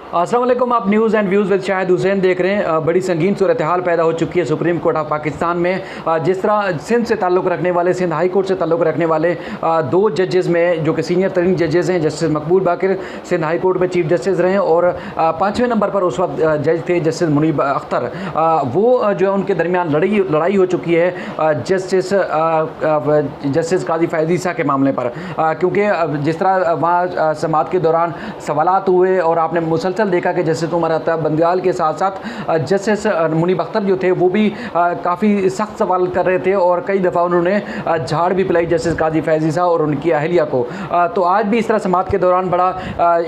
अस्सलाम वालेकुम। आप news and views with Shahid Hussain देख रहे हैं। बड़ी संगीन सूरत हाल पैदा हो चुकी है सुप्रीम कोर्ट ऑफ पाकिस्तान में। जिस तरह सिंध से ताल्लुक़ रखने वाले, सिंध हाई कोर्ट से ताल्लुक़ रखने वाले दो जजेस में जो कि सीनियर तरीन जजेस हैं, जस्टिस मकबूल बाकिर सिंध हाई कोर्ट में चीफ जस्टिस रहे और 5वें नंबर पर उस वक्त जज थे जस्टिस मुनीब अख्तर। वो जो है उनके दरमियान लड़ाई हो चुकी है जस्टिस काजी फैज़ ईसा के मामले पर, क्योंकि जिस तरह वहाँ समाअत के दौरान सवालात हुए और आपने मुसलसल देखा कि जस्टिस उमर अता बंदयाल के साथ साथ जस्टिस मुनीब अख्तर जो थे वो भी काफ़ी सख्त सवाल कर रहे थे और कई दफ़ा उन्होंने झाड़ भी पिलाई जस्टिस काजी फैज़ ईसा और उनकी अहलिया को। तो आज भी इस तरह समाअत के दौरान बड़ा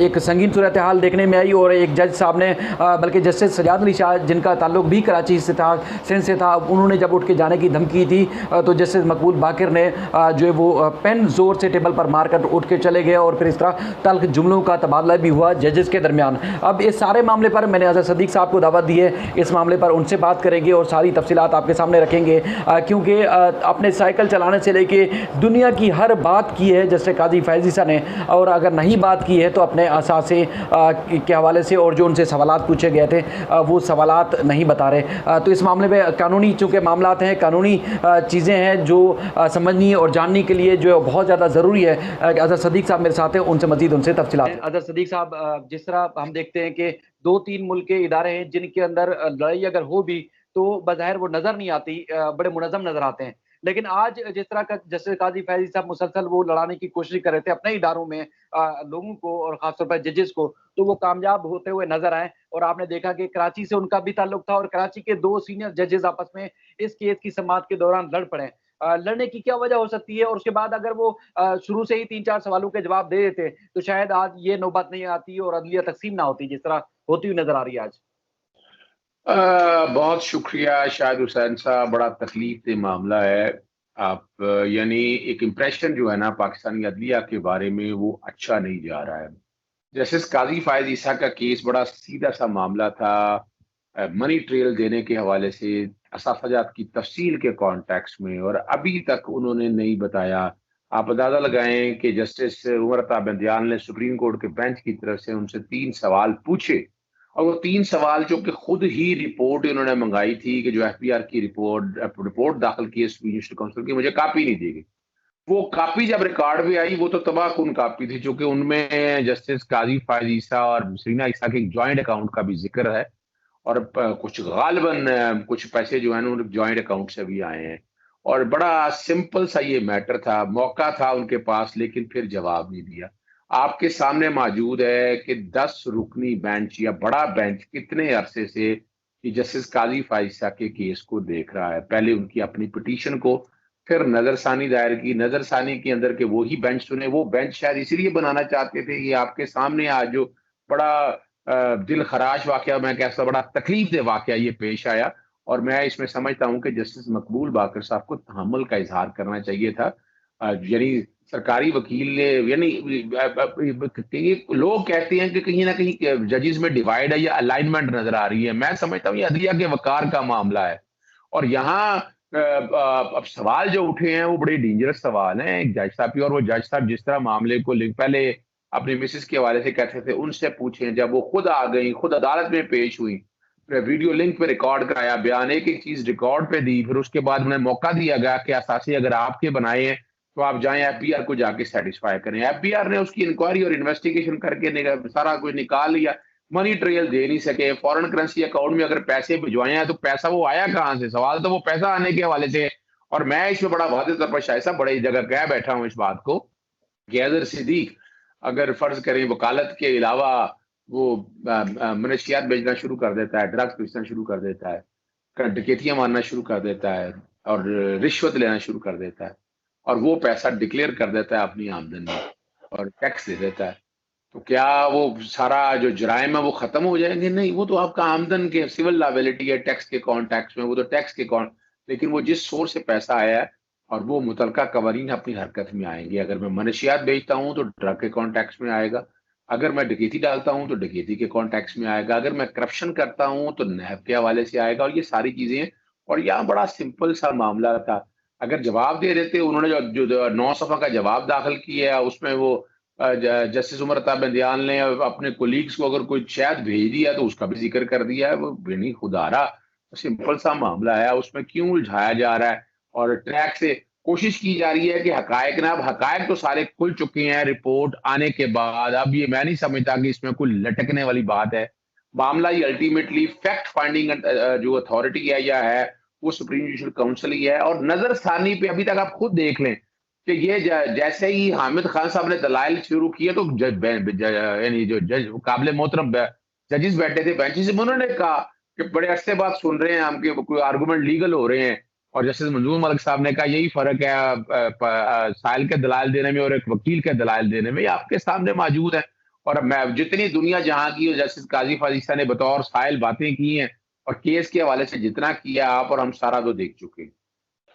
एक संगीन सूरत हाल देखने में आई और एक जज साहब ने, बल्कि जस्टिस सजाद अली शाह जिनका ताल्लुक भी कराची से था, सिंध से था, उन्होंने जब उठ के जाने की धमकी थी तो जस्टिस मकबूल बाकिर ने जो है वो पेन ज़ोर से टेबल पर मारकर उठ के चले गए और फिर इस तरह तल्ख जुमलों का तबादला भी हुआ जजेस के दरमियान। अब इस सारे मामले पर मैंने अज़हर सदीक साहब को दावत दी है, इस मामले पर उनसे बात करेंगे और सारी तफसीलात आपके सामने रखेंगे, क्योंकि अपने साइकिल चलाने से लेके दुनिया की हर बात की है जस्टिस काजी फैज़ ईसा ने, और अगर नहीं बात की है तो अपने असासे के हवाले से और जो उनसे सवालात पूछे गए थे वो सवालात नहीं बता रहे। तो इस मामले में कानूनी चूँकि मामलात हैं, कानूनी चीज़ें हैं जो समझनी और जानने के लिए जो बहुत ज़्यादा ज़रूरी है। अज़हर सदीक साहब मेरे साथ हैं, उनसे मज़ीद उनसे तफसीलात। अज़हर सदीक साहब, जिस तरह हम देखते हैं कि 2-3 मुल्क के इदारे हैं जिनके अंदर लड़ाई अगर हो भी तो बज़ाहिर वो नज़र नहीं आती, बड़े मुनज़्ज़म नज़र आते हैं। लेकिन आज जिस तरह का जस्टिस काज़ी फैज़ साहब मुसलसल वो लड़ाने की कोशिश कर रहे थे अपने इदारों में लोगों को और ख़ासतौर पर जजेस को, तो वो कामयाब होते हुए नज़र आए और आपने देखा कि कराची से उनका भी ताल्लुक था और कराची के 2 सीनियर जजेस आपस में इस केस की समाअत के दौरान लड़ पड़े। लड़ने की क्या वजह हो सकती है और उसके बाद अगर वो शुरू से ही 3-4 सवालों के जवाब दे देते तो शायद आज ये नौबत नहीं आती और अदलिया तक़सीम ना होती जिस तरह होती हुई नज़र आ रही है आज। बहुत शुक्रिया शाहिद हुसैन साहब, बड़ा तकलीफ दे मामला है। आप यानी एक इम्प्रेशन जो है ना पाकिस्तानी अदलिया के बारे में वो अच्छा नहीं जा रहा है। जस्टिस काजी फायद ईसा का केस बड़ा सीधा सा मामला था, मनी ट्रेल देने के हवाले से, असाफजात की तफसील के कॉन्टेक्स्ट में, और अभी तक उन्होंने नहीं बताया। आप अंदाजा लगाएं कि जस्टिस उमर अता बंदयाल ने सुप्रीम कोर्ट के बेंच की तरफ से उनसे 3 सवाल पूछे और वो 3 सवाल जो कि खुद ही रिपोर्ट इन्होंने मंगाई थी कि जो एफबीआर की रिपोर्ट दाखिल की है सुप्रीम जस्टिस काउंसिल की, मुझे कॉपी नहीं दी गई। वो कॉपी जब रिकॉर्ड में आई वो तो तबाहकुन कॉपी थी, क्योंकि उनमें जस्टिस काजी फायद ईसा और सरीना ईसा के एक जॉइंट अकाउंट का भी जिक्र है और कुछ गालिबन कुछ पैसे जो है ना जॉइंट अकाउंट से भी आए हैं। और बड़ा सिंपल सा ये मैटर था, मौका था उनके पास, लेकिन फिर जवाब नहीं दिया। आपके सामने मौजूद है कि 10 रुकनी बेंच या बड़ा बेंच कितने अरसे से कि जस्टिस काजी फायसा के केस को देख रहा है। पहले उनकी अपनी पिटीशन को, फिर नजरसानी दायर की, नजरसानी के अंदर के वही बेंच सुने। वो बेंच शायद इसलिए बनाना चाहते थे, ये आपके सामने आज जो बड़ा दिल खराश वाकया, मैं कहता बड़ा तकलीफ दे वाकया ये पेश आया। और मैं इसमें समझता हूँ कि जस्टिस मकबूल बाकर साहब को तहम्मुल का इजहार करना चाहिए था। यानी सरकारी वकील ने, यानी लोग कहते हैं कि कहीं ना कहीं जजेस में डिवाइड है या अलाइनमेंट नजर आ रही है। मैं समझता हूँ ये अदलिया के वकार का मामला है और यहाँ अब सवाल जो उठे हैं वो बड़े डेंजरस सवाल हैं एक जज साहब की। और वो जज साहब जिस तरह मामले को पहले अपनी मिसेस के हवाले से कहते थे, उनसे पूछें, जब वो खुद आ गई, खुद अदालत में पेश हुई, वीडियो लिंक पे रिकॉर्ड कराया बयान, एक एक चीज रिकॉर्ड पे दी, फिर उसके बाद उन्हें मौका दिया गया कि असासी अगर आपके बनाए हैं तो आप जाएं एफबीआर को जाके सेटिस्फाई करें। एफबीआर ने उसकी इंक्वायरी और इन्वेस्टिगेशन करके सारा कुछ निकाल लिया। मनी ट्रेल दे नहीं सके, फॉरेन करेंसी अकाउंट में अगर पैसे भिजवाए हैं तो पैसा वो आया कहाँ से, सवाल तो वो पैसा आने के हवाले से। और मैं इसमें बड़ा वादे तौर पर शायद साहब बड़ी जगह कह बैठा हूँ इस बात को कि अजहर सिद्दीक अगर फर्ज करें वकालत के अलावा वो मनशियात बेचना शुरू कर देता है, ड्रग्स बेचना शुरू कर देता है, डकैतियां मारना शुरू कर देता है और रिश्वत लेना शुरू कर देता है और वो पैसा डिक्लेयर कर देता है अपनी आमदन में और टैक्स दे देता है, तो क्या वो सारा जो जराइम है वो खत्म हो जाएंगे? नहीं, वो तो आपका आमदन के सिविल लायबिलिटी है, टैक्स के कॉन्टैक्स में, वो तो टैक्स के कौन, लेकिन वो जिस सोर्स से पैसा आया है और वो मुतलका कवानीन अपनी हरकत में आएंगे। अगर मैं मनशियात बेचता हूँ तो ड्रग के कॉन्टैक्स में आएगा, अगर मैं डकैती डालता हूँ तो डकैती के कॉन्टैक्स में आएगा, अगर मैं करप्शन करता हूँ तो नैब के हवाले से आएगा, और ये सारी चीजें। और यहाँ बड़ा सिंपल सा मामला था, अगर जवाब दे देते उन्होंने जो 9 सफा का जवाब दाखिल किया उसमें वो जस्टिस उमर अता बंदियाल ने अपने कोलीग्स को अगर कोई शायद भेज दिया तो उसका भी जिक्र कर दिया है। वो बेनी खुदारा सिंपल सा मामला है, उसमें क्यों उलझाया जा रहा है? और ट्रैक से कोशिश की जा रही है कि हकायक ना, अब हकायक तो सारे खुल चुके हैं रिपोर्ट आने के बाद। अब ये मैं नहीं समझता कि इसमें कोई लटकने वाली बात है। मामला ये अल्टीमेटली फैक्ट फाइंडिंग जो अथॉरिटी है या है, वो सुप्रीम जुडिशल काउंसिल ही है। और नजरसानी पे अभी तक आप खुद देख लें कि ये जैसे ही हामिद खान साहब ने दलाइल शुरू किए तो यानी जो जज काबिल मोहतरम जजेस बैठे थे बेंचेस में, उन्होंने कहा कि बड़े अरसे बाद सुन रहे हैं हम कि कोई आर्गूमेंट लीगल हो रहे हैं। और जस्टिस मंजूर मलिक साहब ने कहा यही फर्क है साहिल के दलाइल देने में और एक वकील के दलाइल देने में, ये आपके सामने मौजूद है। और मैं जितनी दुनिया जहां की जस्टिस काजी फाजीसा ने बतौर साहिल बातें की हैं और केस के हवाले से जितना किया आप और हम सारा तो देख चुके हैं।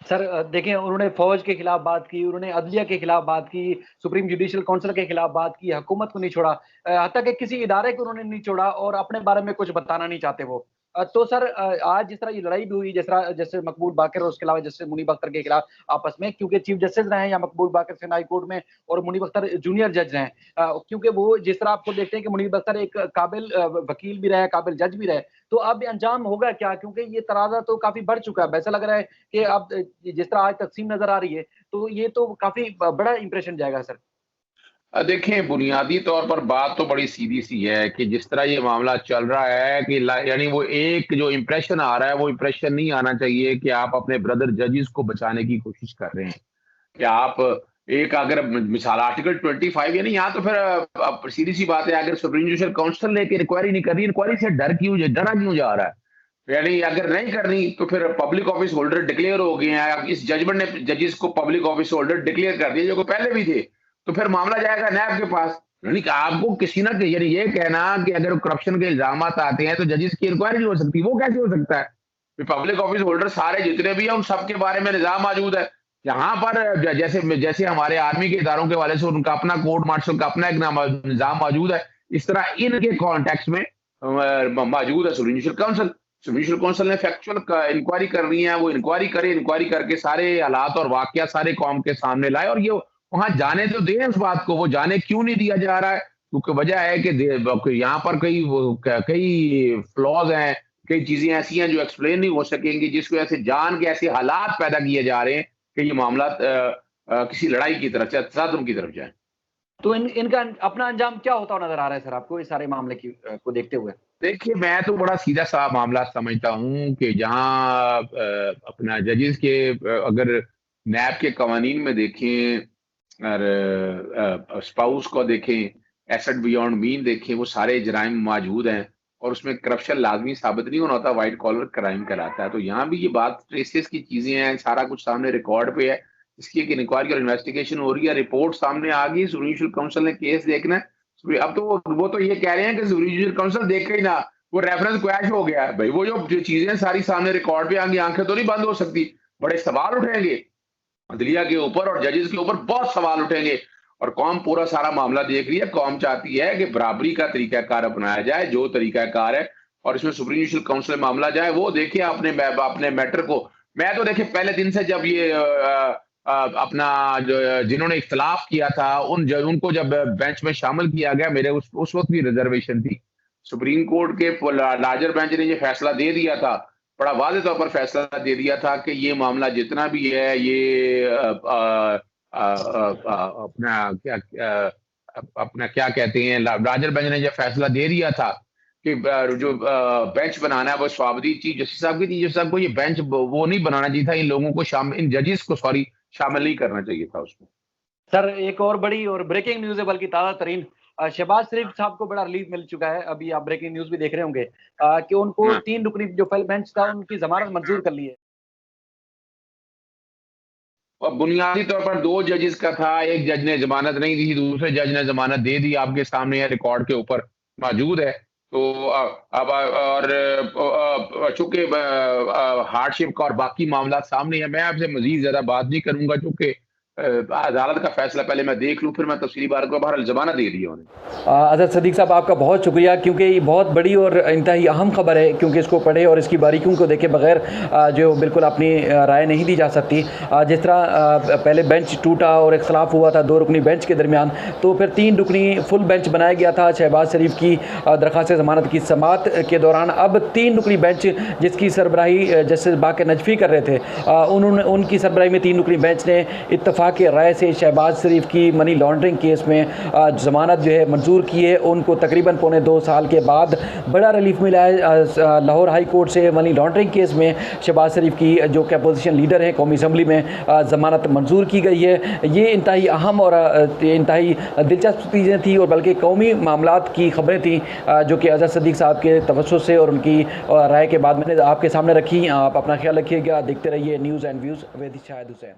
सर देखिए उन्होंने फ़ौज के खिलाफ बात की, उन्होंने अदलिया के खिलाफ बात की, सुप्रीम जुडिशियल काउंसिल के खिलाफ बात की, हुकूमत को नहीं छोड़ा। हत्ता कि किसी इदारे को उन्होंने नहीं छोड़ा और अपने बारे में कुछ बताना नहीं चाहते वो। तो सर आज जिस तरह ये लड़ाई भी हुई, जिस तरह जैसे मकबूल बाक़िर और उसके अलावा जैसे मुनीब अख्तर के खिलाफ आपस में, क्योंकि चीफ जस्टिस रहे हैं या मकबूल बाक़िर सिंध हाई कोर्ट में और मुनीब अख्तर जूनियर जज रहे हैं। क्योंकि वो जिस तरह आपको देखते हैं कि मुनीब अख्तर एक काबिल वकील भी रहे, काबिल जज भी रहे। तो अब ये अंजाम होगा क्या? क्योंकि ये तनाज़ा तो काफ़ी बढ़ चुका है। अब ऐसा लग रहा है कि अब जिस तरह आज तकसीम नज़र आ रही है, तो ये तो काफ़ी बड़ा इंप्रेशन जाएगा सर। देखें, बुनियादी तौर पर बात तो बड़ी सीधी-सी है कि जिस तरह ये मामला चल रहा है कि यानी वो एक जो इम्प्रेशन आ रहा है, वो इम्प्रेशन नहीं आना चाहिए कि आप अपने ब्रदर जजेस को बचाने की कोशिश कर रहे हैं। कि आप एक अगर मिसाल आर्टिकल 25 यानी यहाँ तो फिर अब सीधी-सी बात है, अगर सुप्रीम जुडिशियल काउंसिल ने इंक्वायरी नहीं कर रही, इंक्वायरी से डरा क्यों जा रहा है? यानी अगर नहीं करनी तो फिर पब्लिक ऑफिस होल्डर डिक्लेयर हो गए हैं। अब इस जजमेंट ने जजेस को पब्लिक ऑफिस होल्डर डिक्लेयर कर दिया, जो कि पहले भी थे। तो फिर मामला जाएगा नैब के पास। यानी कि आपको किसी ना यानी ये कहना कि अगर करप्शन के इल्जामात आते हैं तो जजेस की इंक्वायरी नहीं हो सकती, वो कैसे हो सकता है? पब्लिक ऑफिस होल्डर सारे जितने भी हैं उन सबके बारे में निजाम मौजूद है। यहाँ पर जैसे जैसे हमारे आर्मी के इदारों के वाले से उनका अपना कोर्ट मार्शल का अपना एक निजाम मौजूद है, इस तरह इनके कॉन्टेक्स्ट में मौजूद है जुडिशियल काउंसिल। जुडिशियल काउंसिल ने फैक्चुअल इंक्वायरी करनी है, वो इंक्वायरी करे, इंक्वायरी करके सारे हालात और वाकया सारे कौम के सामने लाए और ये वहां जाने तो दें उस बात को। वो जाने क्यों नहीं दिया जा रहा है? क्योंकि वजह है कि यहाँ पर कई फ्लॉज हैं, कई चीजें ऐसी हैं जो एक्सप्लेन नहीं हो सकेंगी, जिस वजह से जान के ऐसे हालात पैदा किए जा रहे हैं कि ये मामला किसी लड़ाई की तरफ से तसादुम की तरफ जाए। तो इनका अपना अंजाम क्या होता हुआ नज़र आ रहा है सर आपको इस सारे मामले को देखते हुए? देखिए, मैं तो बड़ा सीधा-सा मामला समझता हूँ कि जहाँ अपना जजेस के अगर नैब के कवानीन में देखें और स्पाउस को देखें, एसेट बियॉन्ड मीन देखें, वो सारे जराइम मौजूद हैं और उसमें करप्शन लाज़मी साबित नहीं होना होता, व्हाइट कॉलर क्राइम कहलाता है। तो यहाँ भी ये बात ट्रेसेस की चीज़ें हैं, सारा कुछ सामने रिकॉर्ड पे है। इसकी एक इंक्वायरी और इन्वेस्टिगेशन हो रही है, रिपोर्ट सामने आ गई, जुडिशियल काउंसिल ने केस देखना है। अब तो वो तो ये कह रहे हैं कि जुडिशियल काउंसिल देखे ही ना, वो रेफरेंस क्रैश हो गया है। भाई वो जो चीजें सारी सामने रिकॉर्ड पे आएंगी, आंखें तो नहीं बंद हो सकती। बड़े सवाल उठेंगे अदलिया के ऊपर और जजेस के ऊपर, बहुत सवाल उठेंगे। और कौम पूरा सारा मामला देख रही है। कौम चाहती है कि बराबरी का तरीकाकार अपनाया जाए, जो तरीकाकार है और इसमें सुप्रीम जुडिशियल काउंसिल में मामला जाए, वो देखिए अपने मैटर को। मैं तो देखिए पहले दिन से जब ये अपना जो जिन्होंने इख्तलाफ किया था उनको जब बेंच में शामिल किया गया, मेरे उस वक्त भी रिजर्वेशन थी। सुप्रीम कोर्ट के लार्जर बेंच ने ये फैसला दे दिया था, बड़ा वाज़ेह तौर पर फैसला दे दिया था कि ये मामला जितना भी है ये अपना क्या कहते हैं, लार्जर बेंच ने ये फैसला दे दिया था कि जो बेंच बनाना है वो स्वाबदी चीफ जस्टिस साहब की, चीफ जस्टिस साहब को ये बेंच वो नहीं बनाना चाहिए था, इन लोगों को इन जजेस को शामिल नहीं करना चाहिए था उसमें। सर एक और बड़ी और ब्रेकिंग न्यूज़ है, बल्कि ताज़ा तरीन, शहबाज शरीफ साहब को बड़ा रिलीफ मिल चुका है। अभी आप ब्रेकिंग न्यूज़ भी देख रहे होंगे कि उनको हाँ। 3 रुकनी जो फुल बेंच था उनकी ज़मानत मंजूर कर ली है। और बुनियादी तौर पर 2 जजेस का था, एक जज ने जमानत नहीं दी, दूसरे जज ने जमानत दे दी, आपके सामने है, रिकॉर्ड के ऊपर मौजूद है। तो अब और चूंकि हार्डशिप का और बाकी मामला सामने है, मैं आपसे मजीद ज्यादा बात नहीं करूंगा, चूंकि अदालत का फैसला पहले मैं देख लूँ, फिर मैं तफसीली बात को बहरहाल ज़मानत दे दी उन्हें। अज़हर सदीक़ साहब, आपका बहुत शुक्रिया, क्योंकि ये बहुत बड़ी और इंतहाई अहम खबर है, क्योंकि इसको पढ़े और इसकी बारीकियों को देखे बगैर जो बिल्कुल अपनी राय नहीं दी जा सकती। जिस तरह पहले बेंच टूटा और इख्तलाफ हुआ था 2 रुकनी बेंच के दरमियान, तो फिर 3 रुकनी फुल बेंच बनाया गया था शहबाज शरीफ की दरख्वास्त ज़मानत की समाअत के दौरान। अब 3 रुकनी बेंच जिसकी सरबराही जस्टिस बाक़िर नजफ़ी कर रहे थे, उनकी सरबराही में 3 रुकनी बेंच ने इत्तफ़ाक़ राय से शहबाज शरीफ की मनी लॉन्ड्रिंग केस में ज़मानत जो है मंजूर की है। उनको तकरीबन पौने 2 साल के बाद बड़ा रिलीफ मिला है। लाहौर हाई कोर्ट से मनी लॉन्ड्रिंग केस में शहबाज शरीफ की जो कि अपोजिशन लीडर हैं कौमी असम्बली में, ज़मानत मंजूर की गई है। ये इंतहाई अहम और इंतहाई दिलचस्प चीज़ें थी, और बल्कि कौमी मामलात की खबरें थी जो कि अज़हर सदीक़ साहब के तवज्जुह से और उनकी राय के बाद मैंने आपके सामने रखी। आप अपना ख्याल रखिएगा, देखते रहिए news and views with Shahid Hussain.